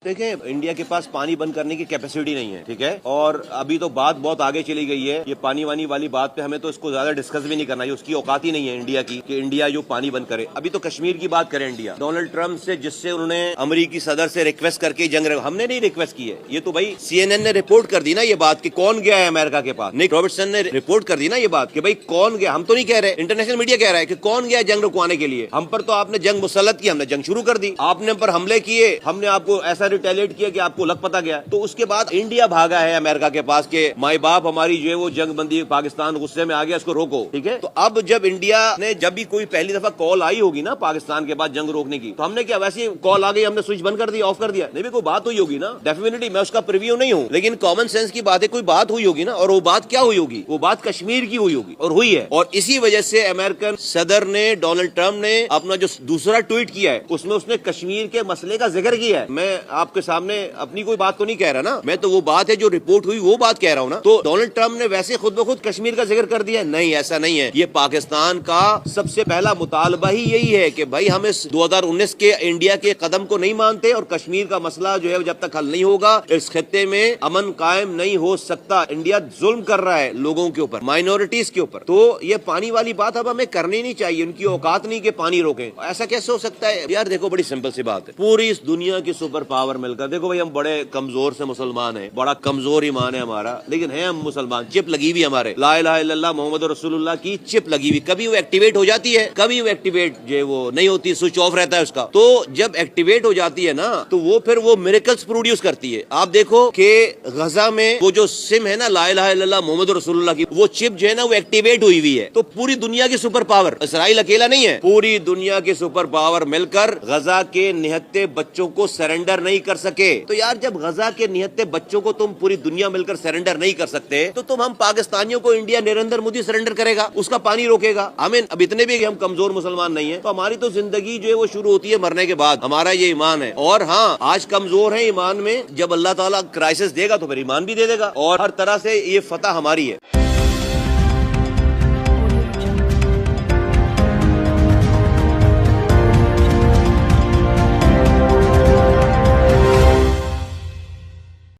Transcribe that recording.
دیکھیں انڈیا کے پاس پانی بند کرنے کی کیپیسٹی نہیں ہے، ٹھیک ہے، اور ابھی تو بات بہت آگے چلی گئی ہے، یہ پانی وانی والی بات پہ ہمیں تو اس کو زیادہ ڈسکس بھی نہیں کرنا، یہ اس کی اوقات ہی نہیں ہے انڈیا کی کہ انڈیا جو پانی بند کرے۔ ابھی تو کشمیر کی بات کریں، انڈیا ڈونلڈ ٹرمپ سے جس سے انہوں نے امریکی صدر سے ریکویسٹ کر کے جنگ، ہم نے نہیں ریکویسٹ کی ہے، یہ تو بھائی سی این این نے رپورٹ کر دی نا یہ بات کہ کون گیا ہے امریکہ کے پاس، نک رابرٹسن نے رپورٹ کر دی نا یہ بات کہ بھائی کون گیا، ہم تو نہیں کہہ رہے، انٹرنیشنل میڈیا کہہ رہا ہے کہ کون گیا جنگ رکوانے کے لیے، ہم پر تو آپ نے جنگ مسلط کی، ہم نے جنگ شروع کر دی، آپ نے پر حملے کیے، ہم نے آپ کو ایسا ریٹیلیٹ کیا کہ آپ کو لگ پتا گیا، تو اس کے بعد انڈیا بھاگا ہے امریکہ کے پاس کہ مائی باپ ہماری جو ہے وہ جنگ بندی، پاکستان غصے میں آ گیا، اس کو روکو، ٹھیک ہے۔ تو اب جب انڈیا نے جب بھی کوئی پہلی دفعہ کال آئی ہوگی نا پاکستان کے بعد جنگ روکنے کی، تو ہم نے کیا ویسے کال آ گئی ہم نے سوئچ بند کر دیا، آف کر دیا؟ نہیں بھی کوئی بات ہوئی ہوگی نا، ڈیفینیٹلی میں اس کا پریویو نہیں ہوں، لیکن کامن سینس کی بات ہے، کوئی بات ہوئی ہوگی نا، اور وہ بات کیا ہوئی ہوگی؟ وہ بات کشمیر کی ہوئی ہوگی، اور ہوئی ہے، اور اسی وجہ سے امریکن صدر نے ڈونلڈ ٹرمپ نے اپنا جو دوسرا ٹویٹ کیا ہے اس نے کشمیر کے مسئلے کا ذکر کیا ہے۔ میں آپ کے سامنے اپنی کوئی بات تو نہیں کہہ رہا نا، میں تو وہ بات ہے جو رپورٹ ہوئی وہ بات کہہ رہا ہوں نا۔ تو ڈونلڈ ٹرمپ نے ویسے خود بخود کشمیر کا ذکر کر دیا؟ نہیں، ایسا نہیں ہے، یہ پاکستان کا سب سے پہلا مطالبہ ہی یہی ہے کہ بھائی ہم اس 2019 کے انڈیا کے قدم کو نہیں مانتے، اور کشمیر کا مسئلہ جو ہے جب تک حل نہیں ہوگا اس خطے میں امن قائم نہیں ہو سکتا۔ انڈیا ظلم کر رہا ہے لوگوں کے اوپر، مائنورٹیز کے اوپر، تو یہ پانی والی بات اب ہمیں کرنی نہیں چاہیے، ان کی اوقات نہیں کہ پانی روکیں۔ ایسا کیسے ہو سکتا ہے یار؟ دیکھو بڑی سمپل سی بات ہے، پوری اس دنیا کی سپر پاور مل کر، دیکھو بھائی ہم بڑے کمزور سے مسلمان ہیں، بڑا کمزور ایمان ہے ہمارا، لیکن ہیں ہم مسلمان، چپ لگی ہوئی ہمارے، لا الہ الا اللہ محمد رسول اللہ کی چپ لگی ہوئی، کبھی وہ ایکٹیویٹ ہو جاتی ہے، کبھی وہ ایکٹیویٹ جو ہے وہ نہیں ہوتی، سوئچ آف رہتا ہے اس کا۔ تو جب ایکٹیویٹ ہو جاتی ہے نا تو وہ پھر وہ میریکلز پروڈیوس کرتی ہے۔ آپ دیکھو کہ غزہ میں وہ جو سم ہے نا لا الہ الا اللہ محمد رسول اللہ کی، وہ چپ جو ہے نا وہ ایکٹیویٹ ہوئی ہوئی ہے۔ تو پوری دنیا کی سپر پاور، اسرائیل اکیلا نہیں ہے، پوری دنیا کی سپر پاور مل کر غزہ کے نہتے بچوں کو سرنڈر نہیں کر سکے۔ تو یار جب غزہ کے نہتے بچوں کو تم پوری دنیا مل کر سرنڈر نہیں کر سکتے تو تم ہم پاکستانیوں کو انڈیا نریندر مودی سرنڈر کرے گا، اس کا پانی روکے گا؟ ہمیں اب اتنے بھی ہم کمزور مسلمان نہیں ہیں، تو ہماری تو زندگی جو ہے وہ شروع ہوتی ہے مرنے کے بعد، ہمارا یہ ایمان ہے۔ اور ہاں آج کمزور ہے ایمان میں، جب اللہ تعالیٰ کرائسس دے گا تو پھر ایمان بھی دے دے گا، اور ہر طرح سے یہ فتح ہماری ہے۔